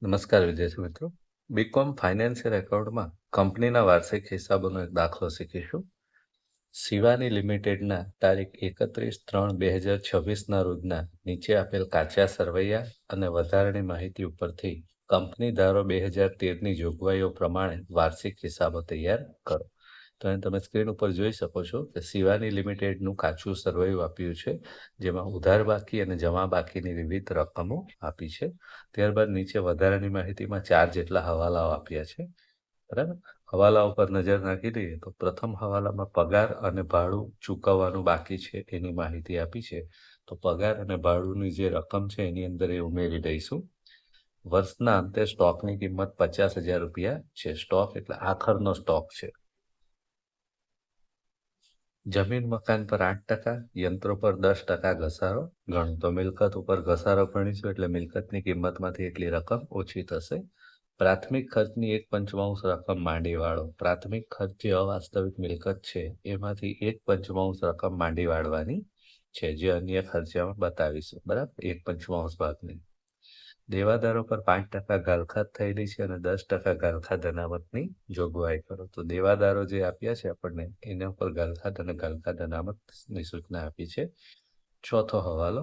નમસ્કાર વિદ્યાર્થી મિત્રો. બીકોમ ફાઇનાન્શિયલ એકાઉન્ટમાં કંપનીના વાર્ષિક હિસાબોનો એક દાખલો શીખીશું. શિવાની લિમિટેડના તારીખ 31/3/2026ના રોજના નીચે આપેલ કાચા સરવૈયા અને વધારાની માહિતી ઉપરથી કંપની ધારો 2013ની જોગવાઈઓ પ્રમાણે વાર્ષિક હિસાબો તૈયાર કરો. તો અહીં તમે સ્ક્રીન ઉપર જોઈ શકો છો કે શિવાની લિમિટેડનું કાચું સરવૈયું આપ્યું છે, જેમાં ઉધાર બાકી અને જમા બાકીની વિવિધ રકમો આપી છે. ત્યારબાદ નીચે વધારાની માહિતીમાં 4 જેટલા હવાલાઓ આપ્યા છે. બરાબર. હવાલાઓ પર નજર નાખી દઈએ તો પ્રથમ હવાલામાં પગાર અને ભાડું ચૂકવવાનું બાકી છે એની માહિતી આપી છે. તો પગાર અને ભાડુની જે રકમ છે એની અંદર એ ઉમેરી દઈશું. વર્ષના અંતે સ્ટોકની કિંમત 50,000 રૂપિયા છે. સ્ટોક એટલે આખરનો સ્ટોક છે. જમીન મકાન પર 8%, યંત્રો પર 10% ઘસારો ગણો. તો મિલકત ઉપર ઘસારો ગણીશું એટલે મિલકતની કિંમતમાંથી એટલી રકમ ઓછી થશે. પ્રાથમિક ખર્ચની 1/5 રકમ માંડી વાળો. પ્રાથમિક ખર્ચ જે અવાસ્તવિક મિલકત છે એમાંથી 1/5 રકમ માંડી વાળવાની છે, જે અન્ય ખર્ચામાં બતાવીશું. બરાબર, 1/5 ભાગની. દેવાદારો પર 5% ઘાલખાત થયેલી છે અને 10% ઘાલખાત અનામતની જોગવાઈ કરો. તો દેવાદારો જે આપ્યા છે આપણને એના ઉપર ઘાલખાત અને ઘાલખાત અનામતની સૂચના આપી છે. ચોથો હવાલો,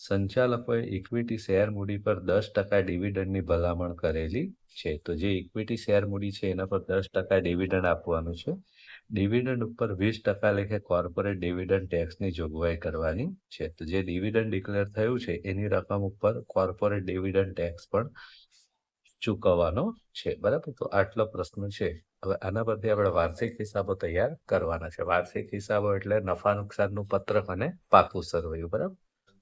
સંચાલકોએ ઇક્વિટી શેર મૂડી પર 10% ડિવિડન્ડની ભલામણ કરેલી છે. તો જે ઇક્વિટી શેર મૂડી છે એના પર 10% ડિવિડન્ડ આપવાનું છે. ડિવિડન્ડ ઉપર 20% લેખે કોર્પોરેટ ડિવિડન્ડ ટેક્સની જોગવાઈ કરવાની છે. તો જે ડિવિડન્ડ ડિક્લેર થયું છે એની રકમ ઉપર કોર્પોરેટ ડિવિડન્ડ ટેક્સ પણ ચૂકવવાનો છે. બરાબર, તો આટલો પ્રશ્ન છે. હવે આના પરથી આપણે વાર્ષિક હિસાબો તૈયાર કરવાના છે. વાર્ષિક હિસાબો એટલે નફા નુકસાનનું પત્રક અને પાકું સરવૈયું. બરાબર,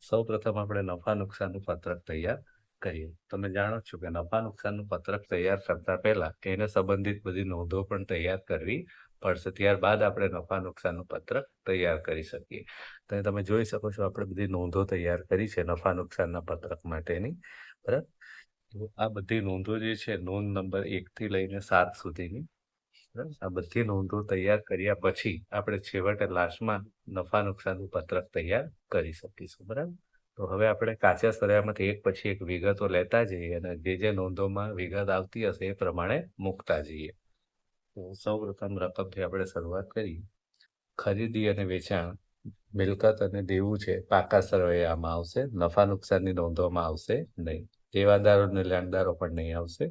સૌ પ્રથમ આપણે નફા નુકસાનનું પત્રક તૈયાર કરીએ. તમે જાણો છો કે નફા નુકસાનનું પત્રક તૈયાર કરતા પહેલા એને સંબંધિત બધી નોંધો પણ તૈયાર કરવી પડશે. ત્યારબાદ આપણે નફા નુકસાનનું પત્રક તૈયાર કરી શકીએ. તો તમે જોઈ શકો છો આપણે બધી નોંધો તૈયાર કરી છે નફા નુકસાનના પત્રક માટેની. બરાબર, તો આ બધી નોંધો જે છે નોંધ નંબર 1 થી લઈને 7 સુધીની. બરાબર, આ બધી નોંધો તૈયાર કર્યા પછી આપણે છેવટે લાસ્ટમાં નફા નુકસાનનું પત્રક તૈયાર કરી શકીશું. બરાબર, તો હવે આપણે કાચા સરવૈયામાંથી એક પછી એક વિગતો લેતા જઈએ અને જે નોંધોમાં વિગત આવતી હશે એ પ્રમાણે મૂકતા જઈએ. તો સૌ પ્રથમ રકમથી આપણે શરૂઆત કરી. ખરીદી અને વેચાણ, મિલકત અને દેવું છે પાકા સરવૈયામાં આવશે. નફા નુકસાનની નોંધોમાં આવશે નહીં. દેવાદારો અને લેણદારો પણ નહીં આવશે.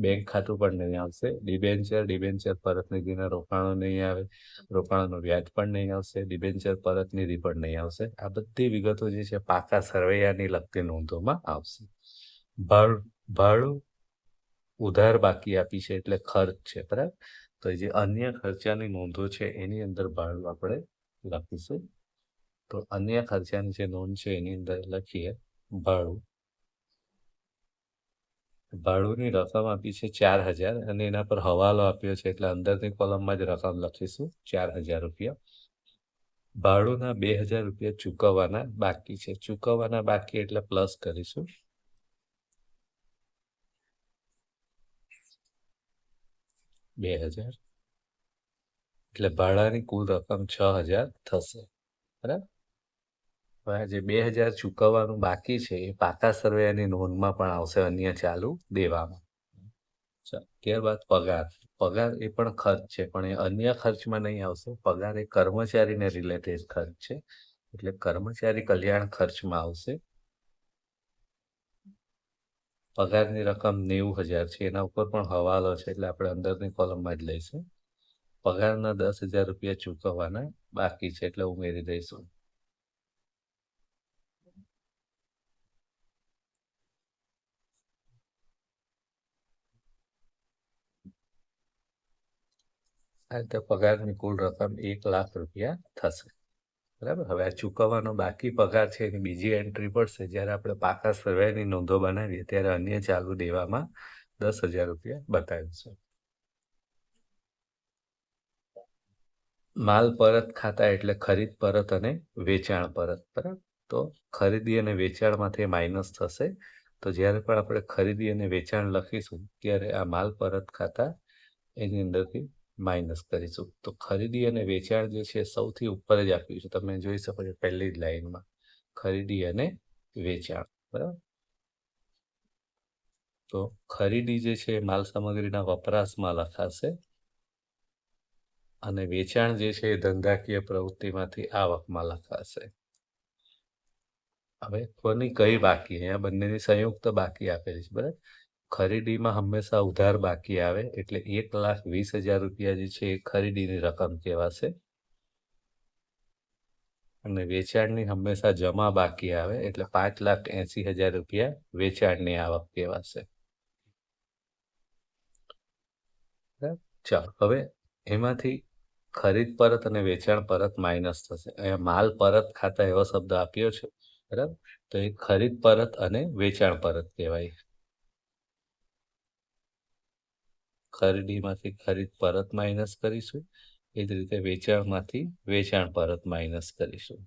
બેંક ખાતું પણ નહીં આવશે. ડિબેન્ચર પરત નિધિના રોકાણો નહીં આવે. રોકાણોનું વ્યાજ પણ નહીં આવશે. ડિબેન્ચર પરત નિધિ પણ નહીં આવશે. આ બધી વિગતો જે છે પાકા સરવૈયાની લગતી નોંધોમાં આવશે. ભાડું ઉધાર બાકી આપી છે એટલે ખર્ચ છે. બરાબર, તો જે અન્ય ખર્ચાની નોંધો છે એની અંદર ભાડું આપણે લખીશું. તો અન્ય ખર્ચાની જે નોંધ છે એની અંદર લખીએ ભાડુની રકમ આપી છે 4,000 અને એના પર હવાલો આપ્યો છે એટલે અંદરની કોલમમાં જ રકમ લખીશું 4,000 રૂપિયા. ભાડુના 2,000 રૂપિયા ચૂકવવાના બાકી છે. ચૂકવવાના બાકી એટલે પ્લસ કરીશું. 2,000 એટલે ભાડાની કુલ રકમ 6,000 થશે. બરાબર, હવે જે 2,000 ચૂકવવાનું બાકી છે એ પાકા સરવૈયાની નોંધમાં પણ આવશે અન્ય ચાલુ દેવામાં. ત્યારબાદ પગાર એ પણ ખર્ચ છે પણ એ અન્ય ખર્ચમાં નહીં આવશે. પગાર એ કર્મચારીને રિલેટેડ ખર્ચ છે એટલે કર્મચારી કલ્યાણ ખર્ચમાં આવશે. પગારની રકમ 90,000 છે એના ઉપર પણ હવાલો છે એટલે આપણે અંદરની કોલમમાં જ લઈશું. પગારના 10,000 રૂપિયા ચૂકવવાના બાકી છે એટલે ઉમેરી દઈશું. આ રીતે પગારની કુલ રકમ 1,00,000 રૂપિયા થશે. બરાબર, હવે આ ચૂકવવાનો બાકી પગાર છે એની બીજી એન્ટ્રી પડશે જ્યારે આપણે પાકા સરવૈયાની નોંધો બનાવીએ ત્યારે અન્ય ચાલુ દેવામાં 10,000 રૂપિયા બતાવીશું. માલ પરત ખાતા એટલે ખરીદ પરત અને વેચાણ પરત. બરાબર, તો ખરીદી અને વેચાણમાંથી માઇનસ થશે. તો જ્યારે પણ આપણે ખરીદી અને વેચાણ લખીશું ત્યારે આ માલ પરત ખાતા એની અંદરથી માઇનસ કરીશું. તો ખરીદી અને વેચાણ જે છે સૌથી ઉપર જ આપ્યું છે. તમે જોઈ શકો છો પહેલી જ લાઈનમાં ખરીદી અને વેચાણ. બરાબર, તો ખરીદી જે છે એ માલ સામગ્રીના વપરાશમાં લખાશે અને વેચાણ જે છે એ ધંધાકીય પ્રવૃત્તિમાંથી આવકમાં લખાશે. હવે કોની કઈ બાકી, અહીંયા બંનેની સંયુક્ત બાકી આપેલી છે, બરાબર. ખરીદીમાં હંમેશા ઉધાર બાકી આવે એટલે 1,20,000 રૂપિયા જે છે એ ખરીદીની રકમ કહેવાશે અને વેચાણની હંમેશા જમા બાકી આવે એટલે 5,80,000 રૂપિયા વેચાણની આવક કહેવાશે. બરાબર. ચાલો હવે એમાંથી ખરીદ પરત અને વેચાણ પરત માઇનસ થશે. અહીંયા માલ પરત ખાતા એવો શબ્દ આપ્યો છે, બરાબર. તો એ ખરીદ પરત અને વેચાણ પરત કહેવાય. ખરીદીમાંથી ખરીદ પરત માઇનસ કરીશું, એ જ રીતે વેચાણમાંથી વેચાણ પરત માઇનસ કરીશું.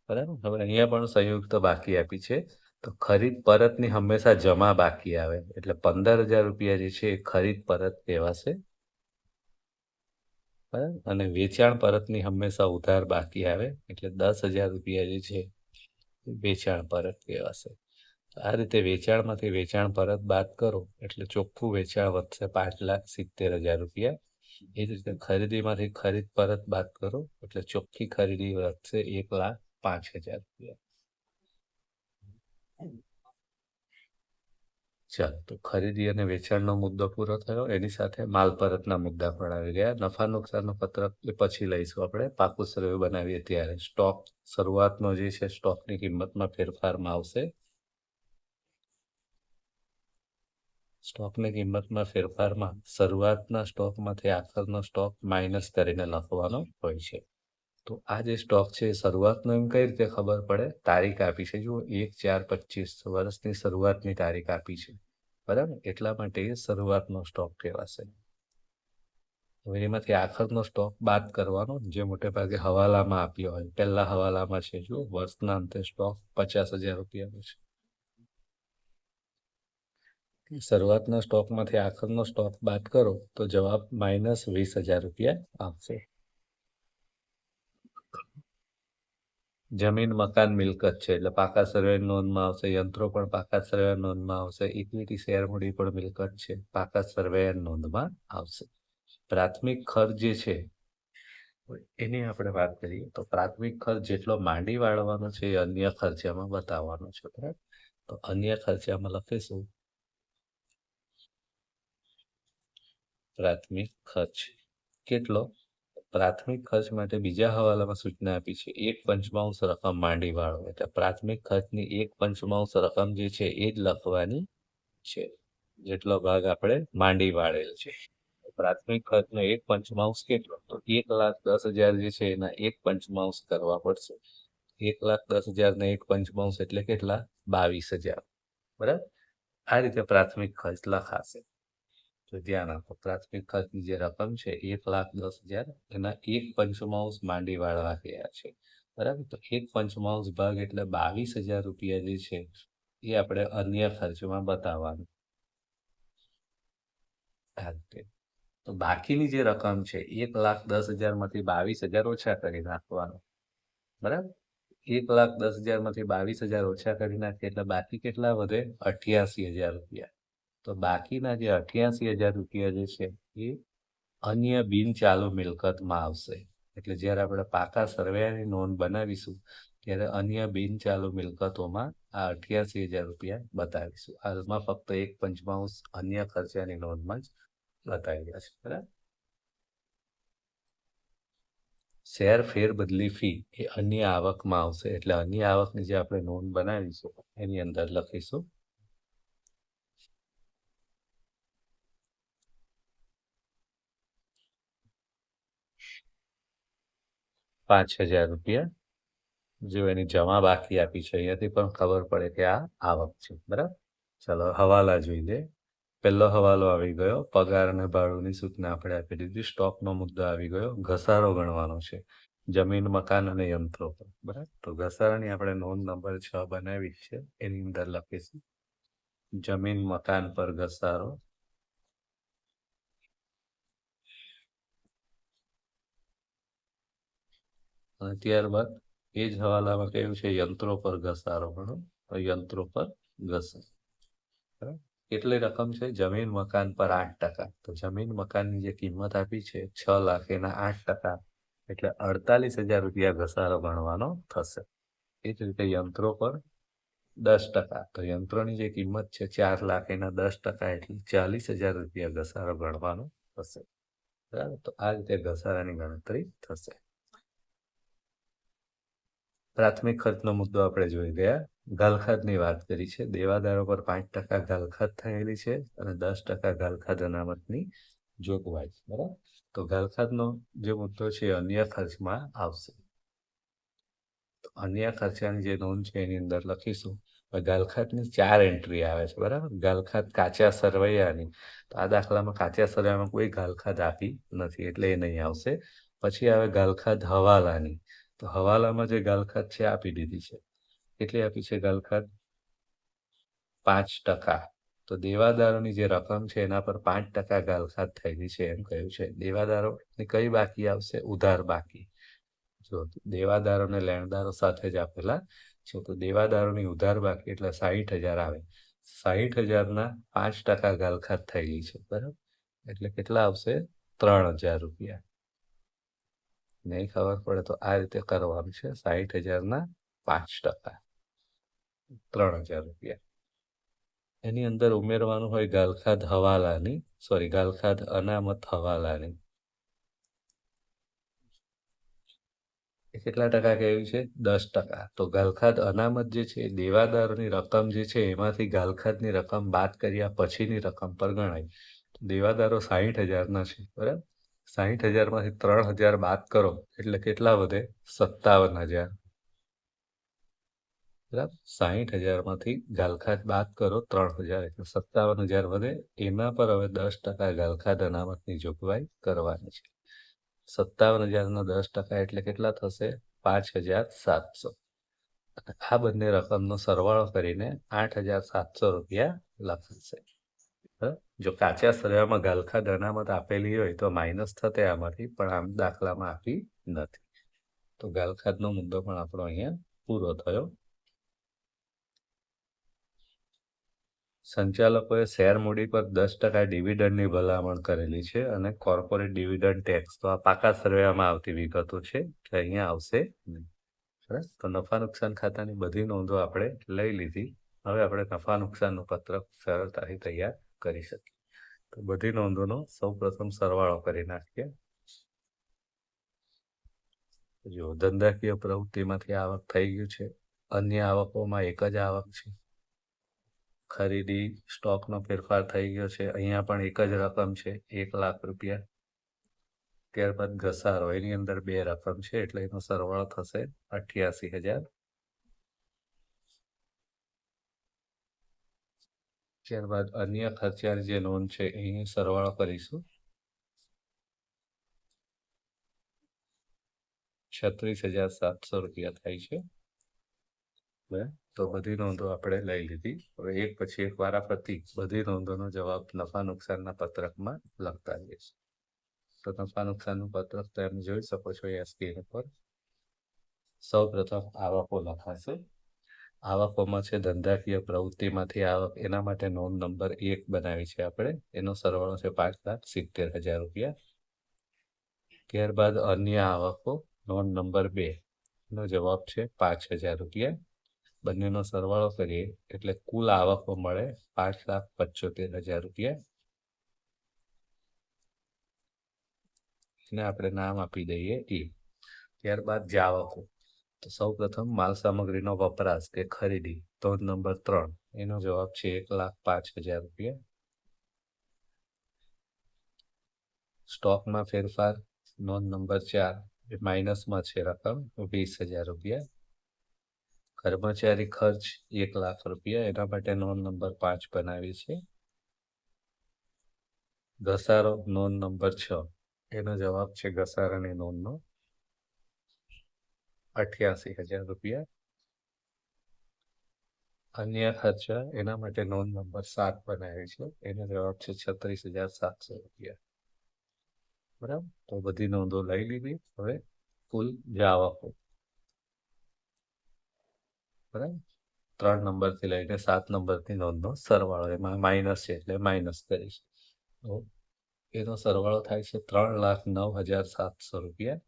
બરાબર. હવે અહીંયા પણ સંયુક્ત બાકી આપી છે, તો ખરીદ પરતની હંમેશા જમા બાકી આવે એટલે 15,000 રૂપિયા જે છે એ ખરીદ પરત કહેવાશે, બરાબર. અને વેચાણ પરતની હંમેશા ઉધાર બાકી આવે એટલે 10,000 રૂપિયા જે છે વેચાણ પરત કહેવાશે. આ રીતે વેચાણમાંથી વેચાણ પરત બાદ કરો એટલે ચોખ્ખું વેચાણ વધશે 5,70,000 રૂપિયા. એ જ રીતે ખરીદીમાંથી ખરીદ પરત બાદ કરો એટલે ચોખ્ખી ખરીદી વધશે 1,05,000 રૂપિયા. ચાલો, તો ખરીદી અને વેચાણનો મુદ્દો પૂરો થયો. એની સાથે માલ પરતના મુદ્દા પણ આવી ગયા. નફા નુકસાનનું પત્રક એ પછી લઈશું આપણે, પાકું સર્વે બનાવીએ ત્યારે. સ્ટોક શરૂઆતનો જે છે સ્ટોકની કિંમતમાં ફેરફારમાં આવશે. સ્ટોકની કિંમતમાં ફેરફારમાં શરૂઆતના સ્ટોકમાંથી આખરનો સ્ટોક માઇનસ કરીને લખવાનો હોય છે. તો આ જે સ્ટોક છે એ શરૂઆતનો એમ કઈ રીતે ખબર પડે? તારીખ આપી છે, જુઓ 1/4/25 વર્ષની શરૂઆતની તારીખ આપી છે, બરાબર. એટલા માટે એ શરૂઆતનો સ્ટોક કહેવાશે. હવે એમાંથી આખરનો સ્ટોક બાદ કરવાનો, જે મોટે ભાગે હવાલામાં આપ્યો હોય. પહેલા હવાલામાં છે, જુઓ વર્ષના અંતે સ્ટોક 50,000 રૂપિયાનો છે. શરૂઆતના સ્ટોકમાંથી આખરનો સ્ટોક બાદ કરો તો જવાબ -20,000 રૂપિયા આવશે. જમીન મકાન મિલકત છે એટલે પાકા સર્વેની નોંધમાં આવશે. યંત્રો પણ પાકા સર્વેની નોંધમાં આવશે. ઇક્વિટી શેર મૂડી પણ મિલકત છે, પાકા સર્વેની નોંધમાં આવશે. પ્રાથમિક ખર્ચ જે છે એની આપણે વાત કરીએ તો પ્રાથમિક ખર્ચ જેટલો માંડી વાળવાનો છે એ અન્ય ખર્ચામાં બતાવવાનો છે, બરાબર. તો અન્ય ખર્ચામાં લખીશું પ્રાથમિક ખર્ચ કેટલો. પ્રાથમિક ખર્ચ માટે બીજા હવાલામાં સૂચના આપી છે 1/5 રકમ માંડી વાળો, એટલે પ્રાથમિક ખર્ચની 1/5 રકમ જે છે એ જ લખવાની છે, જેટલો ભાગ આપણે માંડી વાળેલ છે. પ્રાથમિક ખર્ચનો 1/5 કેટલો? તો 1,10,000 જે છે એના 1/5 કરવા પડશે. 1,10,000 ને 1/5 એટલે કેટલા? 22,000, બરાબર. આ રીતે પ્રાથમિક ખર્ચ લખાશે. તો ધ્યાન આપો, પ્રાથમિક ખર્ચની જે રકમ છે 1,10,000 એના 1/5 માંડી વાળવા ગયા છે, બરાબર. તો 1/5 ભાગ એટલે 22,000 રૂપિયા જે છે એ આપણે અન્ય ખર્ચમાં બતાવવાનું. આ રીતે તો બાકીની જે રકમ છે 1,10,000 માંથી 22,000 ઓછા કરી નાખવાનું, બરાબર. 1,10,000 માંથી 22,000 ઓછા કરી નાખીએ એટલે બાકી કેટલા વધે? 88,000 રૂપિયા. તો બાકીના જે 88,000 રૂપિયા જે છે એ અન્ય બિન ચાલુ મિલકતમાં આવશે. એટલે જ્યારે આપણે પાકા સર્વેની નોંધ બનાવીશું ત્યારે અન્ય બિન ચાલુ મિલકતોમાં આ 88,000 રૂપિયા બતાવીશું. હાલમાં ફક્ત 1/5 અન્ય ખર્ચાની નોંધમાં જ બતાવ્યા છે, બરાબર. શેર ફેરબદલી ફી એ અન્ય આવકમાં આવશે, એટલે અન્ય આવકની જે આપણે નોંધ બનાવીશું એની અંદર લખીશું 5,000 રૂપિયા. જો એની જમા બાકી આપી છે, અહીંયાથી પણ ખબર પડે કે આ આવક છે, બરાબર. ચાલો હવાલા જોઈ લે. પહેલો હવાલો આવી ગયો, પગાર અને ભાડુની સૂચના આપણે આપી દીધી. સ્ટોકનો મુદ્દો આવી ગયો, ઘસારો ગણવાનો છે જમીન મકાન અને યંત્રો પર, બરાબર. તો ઘસારાની આપણે નોંધ નંબર 6 બનાવી છે, એની અંદર લખીશું જમીન મકાન પર ઘસારો. અને ત્યારબાદ એ જ હવાલામાં કહ્યું છે યંત્રો પર ઘસારો ગણો, તો યંત્રો પર ઘસારો. બરાબર. કેટલી રકમ છે? જમીન મકાન પર 8%. તો જમીન મકાનની જે કિંમત આપી છે 6 લાખ, એના 8%, એટલે 48,000 રૂપિયા ઘસારો ગણવાનો થશે. એ જ રીતે યંત્રો પર 10%. તો યંત્રોની જે કિંમત છે 4 લાખ, એના 10%, એટલે 40,000 રૂપિયા ઘસારો ગણવાનો થશે. બરાબર. તો આ રીતે ઘસારાની ગણતરી થશે. પ્રાથમિક ખર્ચનો મુદ્દો આપણે જોઈ ગયા. ગાલખાતની વાત કરી છે. દેવાદારો પર 5% ગાલખાત થયેલી છે અને 10% ગાલખાત અનામતની જોગવાઈ. બરાબર. તો ગાલખાતનો જે મુદ્દો છે અન્ય ખર્ચમાં આવશે. તો અન્ય ખર્ચાની જે નોંધ છે એની અંદર લખીશું. ગાલખાતની 4 એન્ટ્રી આવે છે. બરાબર. ગાલખાત કાચા સરવૈયાની, તો આ દાખલામાં કાચા સરવૈયામાં કોઈ ગાલખાત આપી નથી એટલે એ નહીં આવશે. પછી આવે ગાલખાત હવાલાની, તો હવાલામાં જે ગાલખાત છે આપી દીધી છે. કેટલી આપી છે ગાલખાત? 5%. તો દેવાદારોની જે રકમ છે એના પર 5% ગાલખાત થયેલી છે એમ કહ્યું છે. દેવાદારોની કઈ બાકી આવશે? ઉધાર બાકી. જો દેવાદારો ને લેણદારો સાથે જ આપેલા છે, તો દેવાદારોની ઉધાર બાકી એટલે 60,000 આવે. 60,000ના 5% ગાલખાત થયેલી છે. બરાબર. એટલે કેટલા આવશે? 3,000 રૂપિયા. નહીં ખબર પડે તો આ રીતે કરવાનું છે. 60,000ના 5%, 3,000 રૂપિયા. એની અંદર ઉમેરવાનું હોય ગાલખાત હવાલાની, ગાલખાત અનામત હવાલાની. એ કેટલા ટકા કહ્યું છે? 10%. તો ગાલખાત અનામત જે છે દેવાદારોની રકમ જે છે એમાંથી ગાલખાતની રકમ બાદ કર્યા પછીની રકમ પર ગણાય. દેવાદારો 60,000ના છે. બરાબર. 60,000માંથી 3,000 બાદ કરો એટલે કેટલા વધે? 57,000. બરાબર. 60,000માંથી ગાલખાત બાદ કરો 3,000 એટલે 57,000 વધે. એના પર હવે 10% ગાલખાત અનામતની જોગવાઈ કરવાની છે. 57,000ના 10% એટલે કેટલા થશે? 5,700. આ બંને રકમનો સરવાળો કરીને 8,700 રૂપિયા લખાશે. જો કાચા સરવૈયામાં ગાલખાત અનામત આપેલી હોય તો માઇનસ થતે આમાંથી, પણ આમ દાખલામાં આપી નથી. તો ગાલખાતનો મુદ્દો પણ આપણો અહીંયા પૂરો થયો. સંચાલકોએ શેર મૂડી પર 10% ડિવિડન્ડની ભલામણ કરેલી છે અને કોર્પોરેટ ડિવિડન્ડ ટેક્સ, તો આ પાકા સરવૈયામાં આવતી વિગતો છે કે અહીંયા આવશે નહીં. બરાબર. તો નફા નુકસાન ખાતાની બધી નોંધો આપણે લઈ લીધી. હવે આપણે નફા નુકસાનનું પત્રક સરળતાથી તૈયાર કરી શકીએ. તો બધી નોંધોનો સૌપ્રથમ સરવાળો કરી નાખીએ. જો ધંધાકીય પ્રવૃત્તિમાંથી આવક થઈ ગયું છે. અન્ય આવકોમાં એક જ આવક છે. ખરીદી સ્ટોકનો ફેરફાર થઈ ગયો છે. અહીંયા પણ એક જ રકમ છે, 1 લાખ રૂપિયા. ત્યારબાદ ઘસારો, એની અંદર 2 રકમ છે એટલે એનો સરવાળો થશે 88,000. ત્યારબાદ અન્ય ખર્ચાની જે નોંધ છે અહીં સરવાળો કરીશું. 36,700 રૂપિયા થાય છે. તો બધી નોંધો આપણે લઈ લીધી. હવે એક પછી એક વારાફરતી બધી નોંધોનો જવાબ નફા નુકસાનના પત્રકમાં લખતા જઈશું. તો નફા નુકસાનનું પત્રક તમે જોઈ શકો છો અહીંયા સ્ક્રીન ઉપર. સૌ પ્રથમ આવકો લખાશે. આવકોમાં છે ધંધાકીય પ્રવૃત્તિમાંથી આવક, એના માટે નોંધ નંબર 1 બનાવી છે આપણે. એનો સરવાળો છે 5,70,000 રૂપિયા. ત્યારબાદ અન્ય આવકો, નોંધ નંબર 2, નો જવાબ છે 5,000 રૂપિયા. બંનેનો સરવાળો કરીએ એટલે કુલ આવકો મળે 5,75,000 રૂપિયા. એને આપણે નામ આપી દઈએ E. ત્યારબાદ જાવકો, તો સૌ પ્રથમ માલ સામગ્રીનો વપરાશ કે ખરીદી, તો નંબર 3, એનો જવાબ છે 1,05,000 રૂપિયા. સ્ટોકમાં ફેરફાર, નોંધ નંબર 4, એ માઇનસમાં છે રકમ 20,000 રૂપિયા. કર્મચારી ખર્ચ 1 લાખ રૂપિયા, એના માટે નોંધ નંબર 5 બનાવી છે. ઘસારો, નોંધ નંબર 6, એનો જવાબ છે ઘસારાની નોંધનો 88,000 રૂપિયા. અન્ય ખર્ચા, એના માટે નોંધ નંબર 7 બનાવી છે. એનો જવાબ છે 36,700 રૂપિયા. બરાબર. તો બધી નોંધો લઈ લીધી. હવે કુલ જાવકો, બરાબર. 3 નંબરથી લઈને 7 નંબરની નોંધનો સરવાળો, એમાં માઇનસ છે એટલે માઇનસ કરીશ. તો એનો સરવાળો થાય છે 3,09,700 રૂપિયા.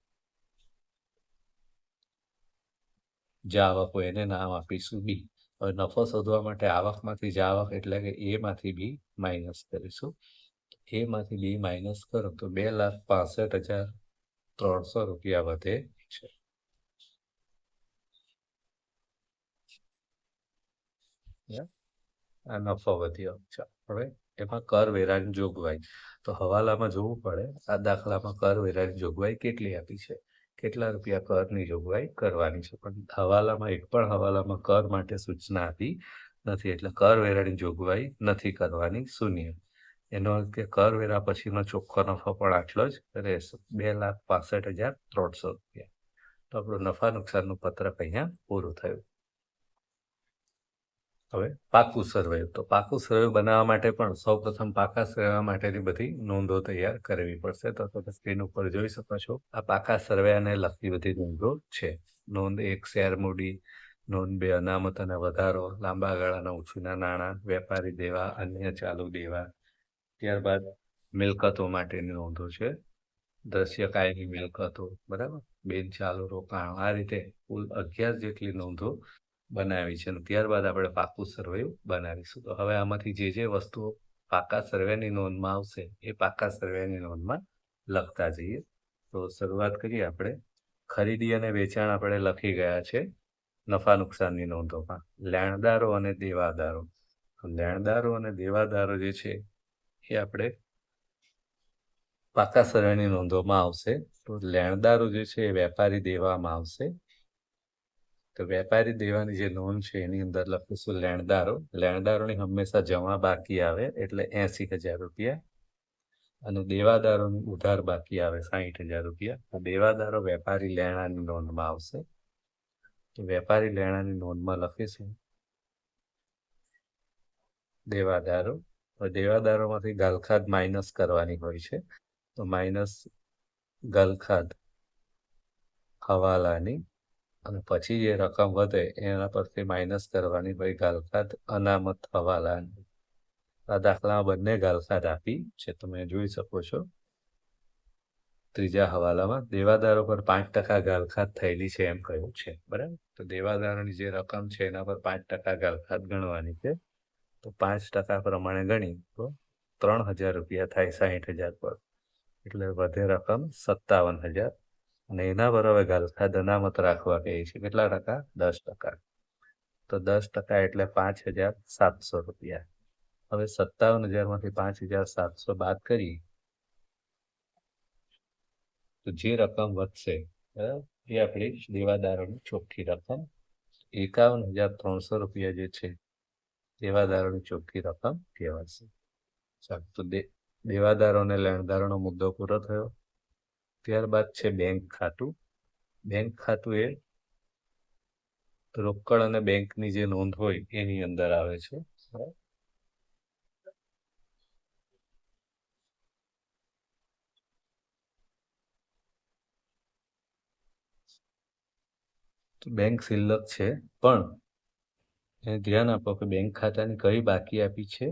જે આવક હોય એને નામ આપીશું બી. હવે નફો શોધવા માટે આવકમાંથી જે આવક એટલે કે એમાંથી બી માઇનસ કરીશું. એમાંથી બી માઇનસ કરો તો 2,65,300 રૂપિયા વધે છે. આ નફો વધ્યો છે. હવે એમાં કરવેરાની જોગવાઈ, તો હવાલામાં જોવું પડે આ દાખલામાં કરવેરાની જોગવાઈ કેટલી આપી છે, કેટલા રૂપિયા કરની જોગવાઈ કરવાની છે. પણ હવાલામાં એક પણ હવાલામાં કર માટે સૂચના આપી નથી, એટલે કરવેરાની જોગવાઈ નથી કરવાની, શૂન્ય. એનો અર્થ કે કરવેરા પછીનો ચોખ્ખો નફો પણ આટલો જ રહેશે, 2,65,300 રૂપિયા. તો આપણું નફા નુકસાનનું પત્રક અહીંયા પૂરું થયું. હવે પાકું સર્વે, તો પાકું સર્વે બનાવવા માટે પણ સૌપ્રથમ પાકા સર્વે માટેની બધી નોંધો તૈયાર કરવી પડશે. તો તમે સ્ક્રીન ઉપર જોઈ શકો છો આ પાકા સર્વેને લગતી બધી નોંધો છે. નોંધ 1 શેર મૂડી, નોંધ 2 અનામત અને વધારો, લાંબા ગાળાના ઉછીના નાણાં, વેપારી દેવા, અન્ય ચાલુ દેવા. ત્યારબાદ મિલકતો માટેની નોંધો છે, દ્રશ્ય કાયમી મિલકતો, બરાબર, બેન ચાલુ રોકાણ, આ રીતે કુલ 11 જેટલી નોંધો બનાવી છે. અને ત્યારબાદ આપણે પાકું સર્વે બનાવીશું. તો હવે આમાંથી જે વસ્તુઓ પાકા સર્વેની નોંધમાં આવશે એ પાકા સર્વેની નોંધમાં લખતા જઈએ. તો શરૂઆત કરીએ આપણે. ખરીદી અને વેચાણ આપણે લખી ગયા છે નફા નુકસાનની નોંધોમાં. લેણદારો અને દેવાદારો, લેણદારો અને દેવાદારો જે છે એ આપણે પાકા સર્વેની નોંધોમાં આવશે. તો લેણદારો જે છે એ વેપારી દેવામાં આવશે. તો વેપારી દેવાની જે નોંધ છે એની અંદર લખીશું લેણદારો. લેણદારોની હંમેશા જમા બાકી આવે એટલે 80,000 રૂપિયા, અને દેવાદારોનું ઉધાર બાકી આવે 60,000 રૂપિયા. દેવાદારો વેપારી લેણાની નોંધમાં આવશે. તો વેપારી લેણાની નોંધમાં લખીશું દેવાદારો. દેવાદારોમાંથી ગાલખાદ માઇનસ કરવાની હોય છે, તો માઇનસ ગાલખાદ હવાલાની, અને પછી જે રકમ વધે એના પરથી માઇનસ કરવાની હોય ગાલખાદ અનામત હવાલાની. આ દાખલામાં બંને ગાલખાદ આપી છે, તમે જોઈ શકો છો. ત્રીજા હવાલામાં દેવાદારો પર 5% ગાલખાદ થયેલી છે એમ કહ્યું છે, બરાબર. તો દેવાદારોની જે રકમ છે એના પર 5% ગાલખાદ ગણવાની છે. તો 5% પ્રમાણે ગણી તો 3,000 રૂપિયા થાય 60,000 પર, એટલે વધે રકમ 57,000. અને એના પર હવે ગાલખાદ અનામત રાખવા કહે છે, કેટલા ટકા? 10%. તો 10% એટલે 5,700 રૂપિયા. હવે 57,000માંથી 5,700 બાદ કરી તો જે રકમ વધશે એ આપણી દેવાદારોની ચોખ્ખી રકમ 51,300 રૂપિયા જે છે દેવાદારોની ચોખ્ખી રકમ કહેવાશે. ચાલો, તો દેવાદારો અને લેણદારોનો મુદ્દો પૂરો થયો. ત્યારબાદ છે બેંક ખાતું. બેંક ખાતું એ રોકડ અને બેંકની જે નોંધ હોય એની અંદર આવે છે. તો બેંક શિલ્લક છે, પણ એને ધ્યાન આપો કે બેંક ખાતાની કઈ બાકી આપી છે.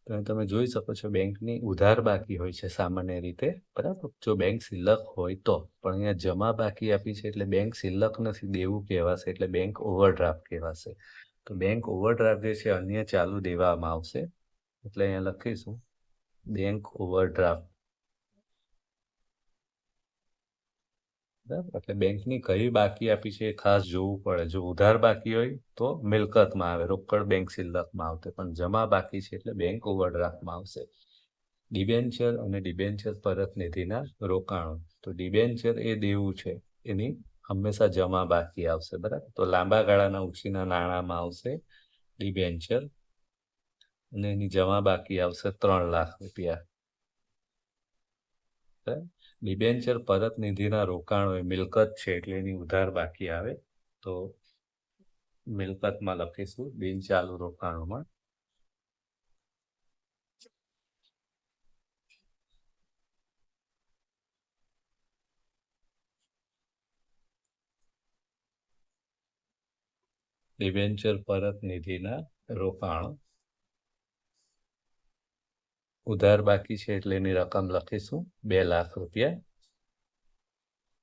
તો તમે જોઈ શકો છો બેંકની ઉધાર બાકી હોય છે સામાન્ય રીતે, બરાબર, જો બેંક શિલ્લક હોય તો. પણ અહીંયા જમા બાકી આપી છે એટલે બેંક શિલ્લક નથી, દેવું કહેવાશે, એટલે બેંક ઓવરડ્રાફ્ટ કહેવાશે. તો બેંક ઓવરડ્રાફ્ટ જે છે અન્ય ચાલુ દેવામાં આવશે, એટલે અહીંયા લખીશું બેંક ઓવરડ્રાફ્ટ. બરાબર, એટલે બેંકની કઈ બાકી આપી છે એ ખાસ જોવું પડે. જો ઉધાર બાકી હોય તો મિલકતમાં આવે, રોકડ બેંક શિલ્લકમાં આવશે, પણ જમા બાકી છે એટલે બેંક ઓવરડ્રાફ્ટમાં આવશે. ડિબેન્ચર અને ડિબેન્ચર પરત નિધિના રોકાણો, તો ડિબેન્ચર એ દેવું છે, એની હંમેશા જમા બાકી આવશે, બરાબર. તો લાંબા ગાળાના ઉછીના નાણાંમાં આવશે ડિબેન્ચર, અને એની જમા બાકી આવશે 3,00,000 રૂપિયા. ડિબેન્ચર પરત નિધિના રોકાણો એ મિલકત છે એટલે એની ઉધાર બાકી આવે, તો મિલકતમાં લખીશું બિનચાલુ રોકાણોમાં. ડિબેન્ચર પરત નિધિના રોકાણો. ઉધાર બાકી છે એટલે એની રકમ લખીશું 2,00,000 રૂપિયા.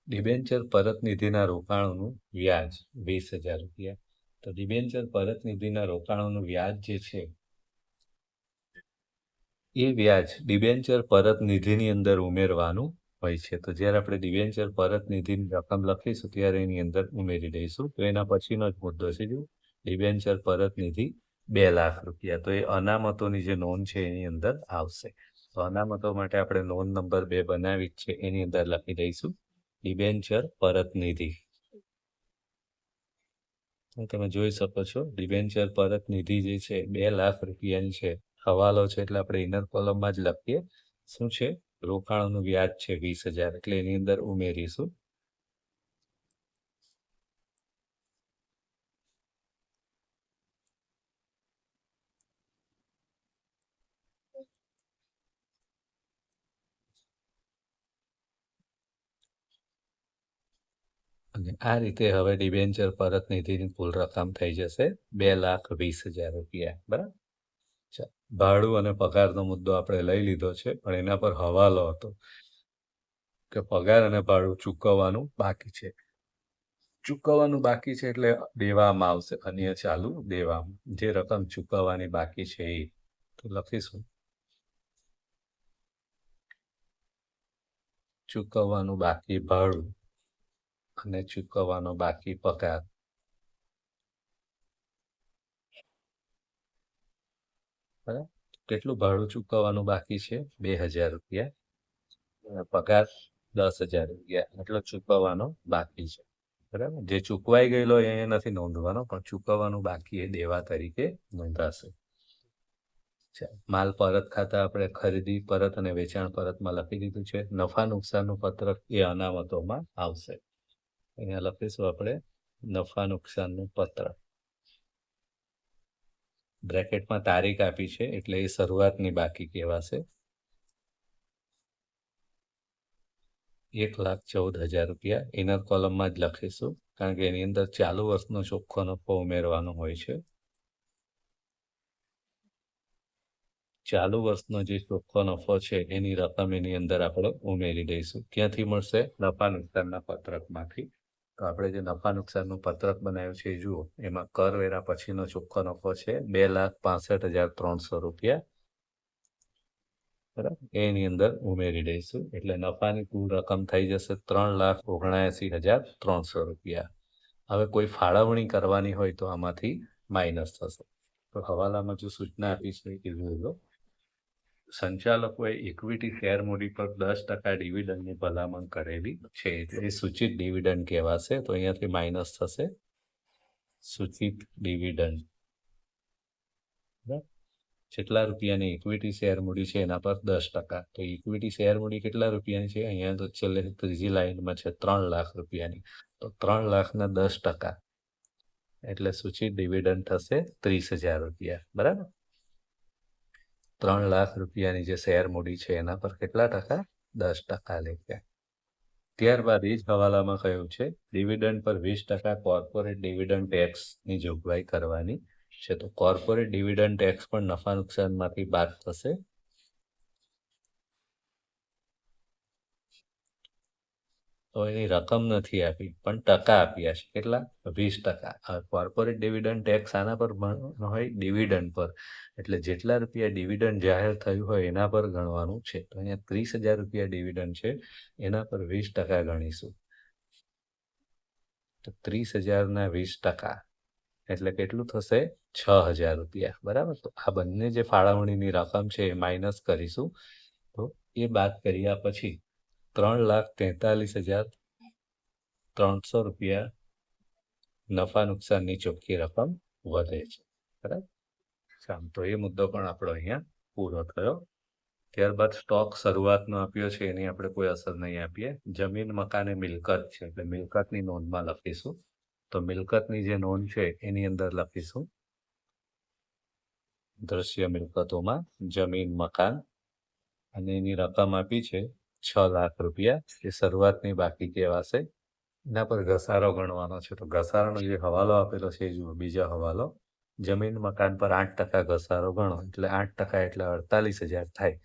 ડિબેન્ચર પરત નિધિના રોકાણોનું વ્યાજ 20,000 રૂપિયા. તો ડિબેન્ચર પરત નિધિના રોકાણોનું વ્યાજ જે છે એ વ્યાજ ડિબેન્ચર પરત નિધિની અંદર ઉમેરવાનું હોય છે. તો જ્યારે આપણે ડિબેન્ચર પરત નિધિની રકમ લખીશું ત્યારે એની અંદર ઉમેરી દઈશું. તો એના પછીનો જ મુદ્દો છે જો ડિબેન્ચર પરત નિધિ 2,00,000 રૂપિયા. તો એ અનામતોની જે નોંધ છે એની અંદર આવશે. તો અનામતો માટે આપણે નોંધ નંબર 2 બનાવી જ છે, એની અંદર લખી દઈશું ડિબેન્ચર પરત નિધિ. તમે જોઈ શકો છો ડિબેન્ચર પરત નિધિ જે છે 2,00,000 રૂપિયાની છે. હવાલો છે એટલે આપણે ઇનર કોલમમાં જ લખીએ. શું છે? રોકાણોનું વ્યાજ છે 20,000, એટલે એની અંદર ઉમેરીશું. અને આ રીતે હવે ડિબેન્ચર પરત નિધિની કુલ રકમ થઈ જશે 2,20,000 રૂપિયા. બરાબર. ભાડું અને પગારનો મુદ્દો આપણે લઈ લીધો છે, પણ એના પર હવાલો હતો કે પગાર અને ભાડું ચૂકવવાનું બાકી છે. ચૂકવવાનું બાકી છે એટલે દેવામાં આવશે, અન્ય ચાલુ દેવામાં જે રકમ ચૂકવવાની બાકી છે એ. તો લખીશું ચૂકવવાનું બાકી ભાડું અને ચૂકવવાનો બાકી પગાર. બરાબર. કેટલું ભાડું ચૂકવવાનું બાકી છે? 2,000 રૂપિયા. પગાર 10,000 રૂપિયા. એટલો ચૂકવવાનો બાકી છે. બરાબર. જે ચૂકવાઈ ગયેલો એ નથી નોંધવાનો, પણ ચૂકવવાનું બાકી એ દેવા તરીકે નોંધાશે. માલ પરત ખાતા આપણે ખરીદી પરત અને વેચાણ પરતમાં લખી દીધું છે. નફા નુકસાનનું પત્રક એ અનામતોમાં આવશે. અહીંયા લખીશું આપણે નફા નુકસાનનું પત્રક. બ્રેકેટમાં તારીખ આપી છે એટલે એ શરૂઆતની બાકી કહેવાશે. 1,14,000 રૂપિયા ઇનર કોલમમાં જ લખીશું, કારણ કે એની અંદર ચાલુ વર્ષનો ચોખ્ખો નફો ઉમેરવાનો હોય છે. ચાલુ વર્ષનો જે ચોખ્ખો નફો છે એની રકમ એની અંદર આપણે ઉમેરી દઈશું. ક્યાંથી મળશે? નફા નુકસાનના પત્રકમાંથી. તો આપણે જે નફા નુકસાનનું પત્રક બનાવ્યું છે એ જુઓ, એમાં કરવેરા પછીનો ચોખ્ખો નફો છે 2,65,300 રૂપિયા. બરાબર. એની અંદર ઉમેરી દઈશું એટલે નફાની કુલ રકમ થઈ જશે 3,79,300 રૂપિયા. હવે કોઈ ફાળવણી કરવાની હોય તો આમાંથી માઇનસ થશે. તો હવાલામાં જો સૂચના આપી છે કે જોઈ લો, સંચાલકોએ ઇક્વિટી શેર મૂડી પર 10% ડિવિડન્ડની ભલામણ કરેલી છે, એટલે સૂચિત ડિવિડન્ડ કહેવાશે. તો અહીંયાથી માઇનસ થશે સૂચિત ડિવિડન્ડ. જેટલા રૂપિયાની ઇક્વિટી શેર મૂડી છે એના પર 10%. તો ઇક્વિટી શેર મૂડી કેટલા રૂપિયાની છે? અહીંયા તો છેલ્લે ત્રીજી લાઈનમાં છે 3,00,000 રૂપિયાની. તો 3,00,000ના 10% એટલે સૂચિત ડિવિડન્ડ થશે 30,000 રૂપિયા. બરાબર. 3,00,000 રૂપિયાની જે શેર મૂડી છે એના પર કેટલા ટકા? 10% લેખે. ત્યારબાદ એ જ હવાલામાં કહ્યું છે ડિવિડન્ડ પર 20% કોર્પોરેટ ડિવિડન્ડ ટેક્સની જોગવાઈ કરવાની છે. તો કોર્પોરેટ ડિવિડન્ડ ટેક્સ પણ નફા નુકસાનમાંથી બાદ થશે. તો એની રકમ નથી આપી, પણ ટકા આપ્યા છે. કેટલા? 20%. કોર્પોરેટ ડિવિડન્ડ ટેક્સ આના પર હોય ડિવિડન્ડ પર, એટલે જેટલા રૂપિયા ડિવિડન્ડ જાહેર થયું હોય એના પર ગણવાનું છે. તો અહીંયા 30,000 રૂપિયા ડિવિડન્ડ છે, એના પર 20% ગણીશું. તો 30,000ના 20% એટલે કેટલું થશે? 6,000 રૂપિયા. બરાબર. તો આ બંને જે ફાળવણીની રકમ છે એ માઇનસ કરીશું. તો એ બાદ કર્યા પછી 3,43,300 રૂપિયા નફા નુકસાનની ચોખ્ખી રકમ વધે છે. બરાબર. તો એ મુદ્દો પણ આપણો અહીંયા પૂરો થયો. ત્યારબાદ સ્ટોક શરૂઆતનો આપ્યો છે, એની આપણે કોઈ અસર નહીં આપીએ. જમીન મકાન એ મિલકત છે એટલે મિલકતની નોંધમાં લખીશું. તો મિલકતની જે નોંધ છે એની અંદર લખીશું દ્રશ્ય મિલકતોમાં જમીન મકાન, અને એની રકમ આપી છે 6,00,000 રૂપિયા. એ શરૂઆતની બાકી કહેવાશે. એના પર ઘસારો ગણવાનો છે. તો ઘસારાનો જે હવાલો આપેલો છે એ જુઓ, બીજો હવાલો, જમીન મકાન પર 8% ઘસારો ગણો, એટલે 8% એટલે 48,000 થાય.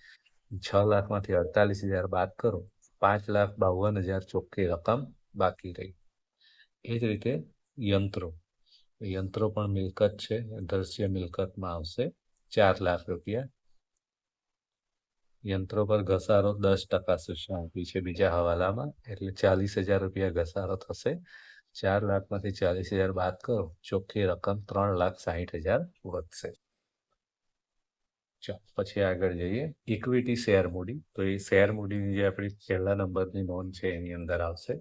6,00,000માંથી 48,000 બાદ કરો, 5,52,000 ચોખ્ખી રકમ બાકી રહી. એ જ રીતે યંત્રો પણ મિલકત છે, દ્રશ્ય મિલકતમાં આવશે 4,00,000 રૂપિયા. યંત્રો પર ઘસારો 10% સૂચના આપી છે બીજા હવાલામાં, એટલે 40,000 રૂપિયા ઘસારો થશે. 4,00,000માંથી 40,000 બાદ કરો, ચોખ્ખી રકમ 3,60,000 વધશે. ચાલો પછી આગળ જઈએ. ઇક્વિટી શેર મૂડી, તો એ શેર મૂડીની જે આપણી પહેલા નંબરની નોંધ છે એની અંદર આવશે.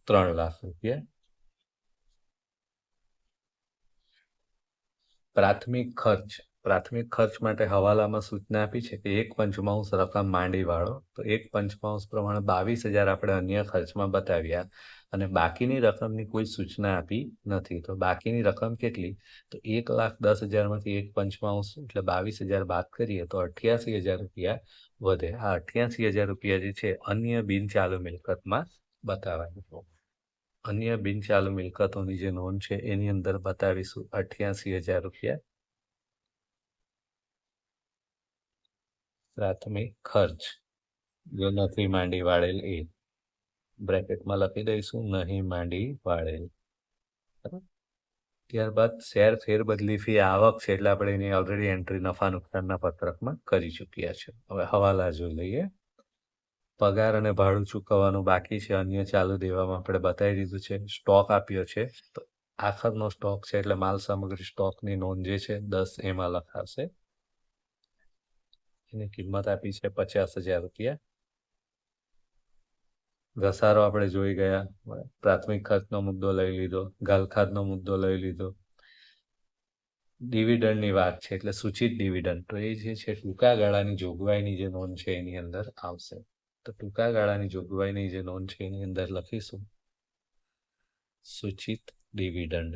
₹3,00,000. પ્રાથમિક ખર્ચ માટે હવાલામાં સૂચના આપી છે કે 1/5 રકમ માંડી વાળો. તો 1/5 પ્રમાણે 22,000 આપણે અન્ય ખર્ચમાં બતાવ્યા અને બાકીની રકમની કોઈ સૂચના આપી નથી. તો બાકીની રકમ કેટલી? તો 1,10,000માંથી 1/5 એટલે 22,000 બાદ કરીએ તો 88,000 રૂપિયા વધે. આ 88,000 રૂપિયા જે છે અન્ય બિનચાલુ મિલકતમાં બતાવાય. અન્ય બિનચાલુ મિલકતોની જે નોંધ છે એની અંદર બતાવીશું 88,000 રૂપિયા. પ્રાથમિક ખર્ચ જો નથી માંડી વાળેલ એ બ્રેકેટમાં લખી દઈશું, નહીં માંડી વાળેલ. ત્યારબાદ શેર ફેરબદલી ફી આવક છે, એટલે આપણે એની ઓલરેડી એન્ટ્રી નફા નુકસાનના પત્રકમાં કરી ચૂક્યા છે. હવે હવાલા જોઈ લઈએ. પગાર અને ભાડું ચૂકવવાનું બાકી છે, અન્ય ચાલુ દેવામાં આપણે બતાવી દીધું છે. સ્ટોક આપ્યો છે, તો આખરનો સ્ટોક છે એટલે માલ સામગ્રી સ્ટોકની નોંધ જે છે 10 એમાં લખાશે. એની કિંમત આપી છે 50,000 રૂપિયા. ઘસારો આપણે જોઈ ગયા. પ્રાથમિક ખર્ચનો મુદ્દો લઈ લીધો, ગાલખાદનો મુદ્દો લઈ લીધો. ડિવિડન્ડની વાત છે એટલે સૂચિત ડિવિડન્ડ, તો એ જે છે ટૂંકા ગાળાની જોગવાઈની જે નોંધ છે એની અંદર આવશે. તો ટૂંકા ગાળાની જોગવાઈની જે નોંધ છે એની અંદર લખીશું સૂચિત ડિવિડન્ડ.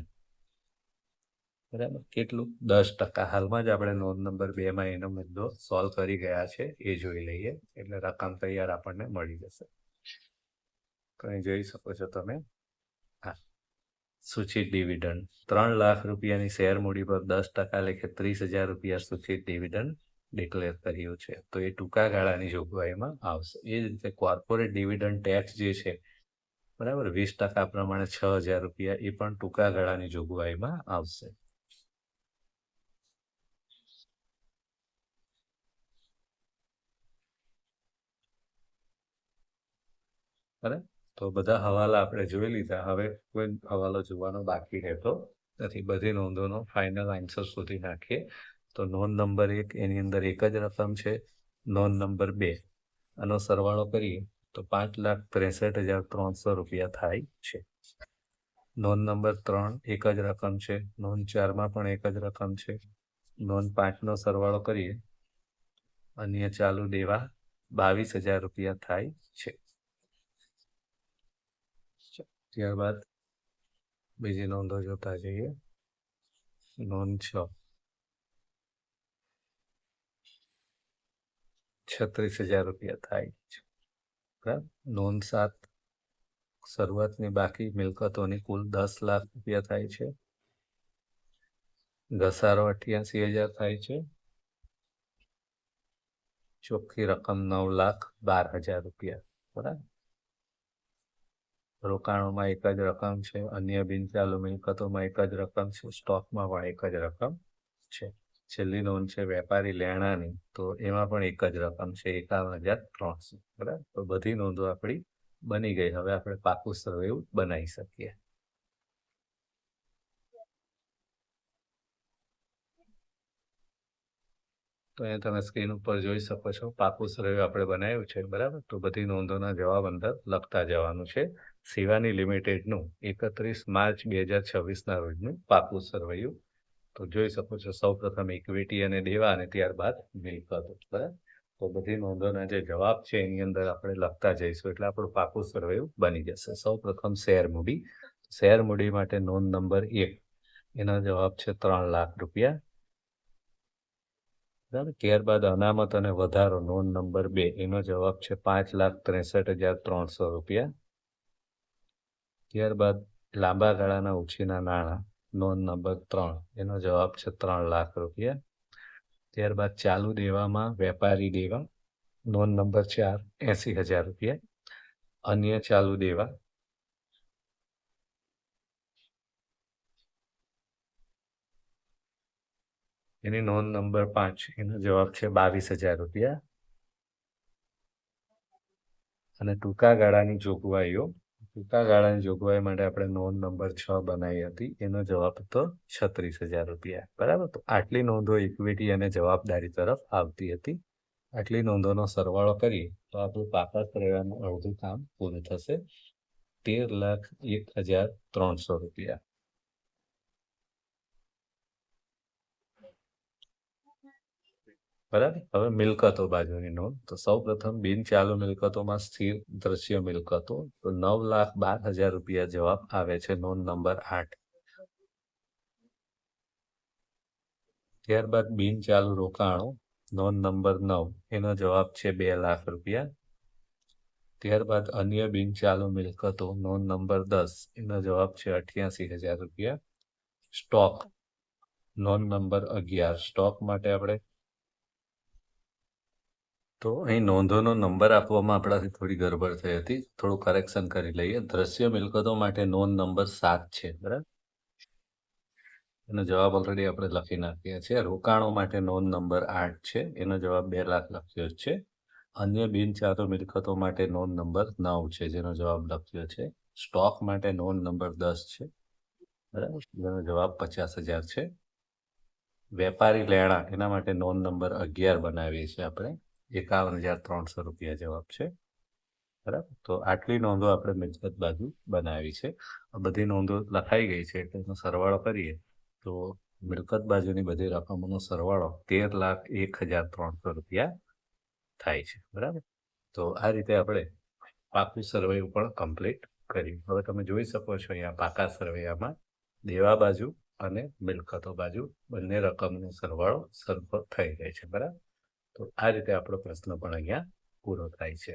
બરાબર, કેટલું? 10%. હાલમાં જ આપણે નોંધ નંબર 2માં એનો મુદ્દો સોલ્વ કરી ગયા છે, એ જોઈ લઈએ એટલે રકમ તૈયાર આપણને મળી જશે. તો અહીં જોઈ શકો છો તમે. હા, સૂચિત ડિવિડન્ડ 3,00,000 રૂપિયાની શેર મૂડી પર 10% લેખે 30,000 રૂપિયા સૂચિત ડિવિડન્ડ ડિક્લેર કર્યું છે. તો એ ટૂંકા ગાળાની જોગવાઈમાં આવશે. એ જ રીતે કોર્પોરેટ ડિવિડન્ડ ટેક્સ જે છે, બરાબર, 20% પ્રમાણે 6,000 રૂપિયા, એ પણ ટૂંકા ગાળાની જોગવાઈમાં આવશે. બરાબર, તો બધા હવાલા આપણે જોઈ લીધા. હવે કોઈ હવાલો જોવાનો બાકી રહેતો નથી. બધી નોંધોનો ફાઇનલ આન્સર શોધી નાખીએ. તો નોંધ નંબર 1 એની અંદર એક જ રકમ છે. નોંધ નંબર 2 આનો સરવાળો કરીએ તો 5,63,300 રૂપિયા થાય છે. નોંધ નંબર 3 એક જ રકમ છે. નોંધ 4માં પણ એક જ રકમ છે. નોંધ 5નો સરવાળો કરીએ, અન્ય ચાલુ દેવા 22,000 રૂપિયા થાય છે. ત્યારબાદ બીજી નોંધો જોતા જઈએ. નોંધ 6 36,000 રૂપિયા થાય છે. બરાબર. નોંધ 7 શરૂઆતની બાકી મિલકતોની કુલ 10,00,000 રૂપિયા થાય છે. ઘસારો 88,000 થાય છે. ચોખ્ખી રકમ 9,12,000 રૂપિયા. બરાબર. રોકાણોમાં એક જ રકમ છે. અન્ય બિનચાલુ મિલકતોમાં એક જ રકમ છે. સ્ટોકમાં પણ એક જ રકમ છે. છેલ્લી નોંધ છે વેપારી લેણાની, તો એમાં પણ એક જ રકમ છે 51,300. બરાબર. તો બધી નોંધો આપણી બની ગઈ. હવે આપણે પાકું સરવૈયું બનાવી શકીએ. તો અહીંયા તમે સ્ક્રીન ઉપર જોઈ શકો છો પાકું સરવૈયું આપણે બનાવ્યું છે. બરાબર. તો બધી નોંધોના જવાબ અંદર લખતા જવાનું છે. શિવાની લિમિટેડનું 31 માર્ચ 2026ના રોજનું પાકું સરવૈયું. તો જોઈ શકો છો સૌપ્રથમ ઇક્વિટી અને દેવા અને ત્યારબાદ મિલકતો. બરાબર. તો બધી નોંધોના જે જવાબ છે એની અંદર આપણે લખતા જઈશું એટલે આપણું પાકું સરવૈયું બની જશે. સૌપ્રથમ શેર મૂડી. શેર મૂડી માટે નોંધ નંબર 1 એનો જવાબ છે 3 લાખ રૂપિયા. બરાબર. ત્યારબાદ અનામત અને વધારો નોંધ નંબર 2 એનો જવાબ છે 5,63,300 રૂપિયા. ત્યારબાદ લાંબા ગાળાના ઉછીના નાણાં નોંધ નંબર 3 એનો જવાબ છે 3 લાખ રૂપિયા. ત્યારબાદ ચાલુ દેવામાં વેપારી દેવા નોંધ નંબર 4 80,000 રૂપિયા. અન્ય ચાલુ દેવા એની નોંધ નંબર 5 એનો જવાબ છે 22,000 રૂપિયા. અને ટૂંકા ગાળાની જોગવાઈઓ ટૂંકા ગાળાની જોગવાઈ માટે આપણે નોંધ નંબર 6 બનાવી હતી, એનો જવાબ હતો 36,000 રૂપિયા. બરાબર. તો આટલી નોંધો ઇક્વિટી અને જવાબદારી તરફ આવતી હતી. આટલી નોંધોનો સરવાળો કરીએ તો આપણું પાકા રહેવાનું અડધું કામ પૂરું થશે. 13,01,300 રૂપિયા. બરાબર. હવે મિલકતો બાજુની નોંધ. તો સૌ પ્રથમ બિનચાલુ મિલકતોમાં સ્થિર દ્રશ્ય મિલકતો તો 9,12,000 રૂપિયા જવાબ આવે છે નોંધ નંબર 8. ત્યારબાદ બિનચાલુ રોકાણો નોંધ નંબર 9 એનો જવાબ છે 2 લાખ રૂપિયા. ત્યારબાદ અન્ય બિનચાલુ મિલકતો નોંધ નંબર 10 એનો જવાબ છે 88,000 રૂપિયા. સ્ટોક નોંધ નંબર 11 સ્ટોક માટે આપણે તો અહીં નોંધોનો નંબર આપવામાં આપણાથી થોડી ગડબડ થઈ હતી, થોડું કરેક્શન કરી લઈએ. દ્રશ્ય મિલકતો માટે નોંધ નંબર 7 છે. બરાબર. એનો જવાબ ઓલરેડી આપણે લખી નાખ્યા છે. રોકાણો માટે નોંધ નંબર 8 છે, એનો જવાબ 2 લાખ લખ્યો છે. અન્ય બિનચાલુ મિલકતો માટે નોંધ નંબર 9 છે, જેનો જવાબ લખ્યો છે. સ્ટોક માટે નોંધ નંબર 10 છે. બરાબર. જેનો જવાબ 50,000 છે. વેપારી લેણા એના માટે નોંધ નંબર 11 બનાવીએ છીએ આપણે, 51,300 રૂપિયા જવાબ છે. બરાબર. તો આટલી નોંધો આપણે મિલકત બાજુ બનાવી છે. આ બધી નોંધો લખાઈ ગઈ છે એટલે એનો સરવાળો કરીએ તો મિલકત બાજુની બધી રકમોનો સરવાળો 13,01,300 રૂપિયા થાય છે. બરાબર. તો આ રીતે આપણે પાકું સર્વે પણ કમ્પ્લીટ કર્યું. હવે તમે જોઈ શકો છો અહીંયા પાકા સર્વેમાં દેવા બાજુ અને મિલકતો બાજુ બંને રકમનો સરવાળો સરખો થઈ જાય છે. બરાબર. તો આ રીતે આપણો પ્રશ્ન પણ અહીંયા પૂરો થાય છે.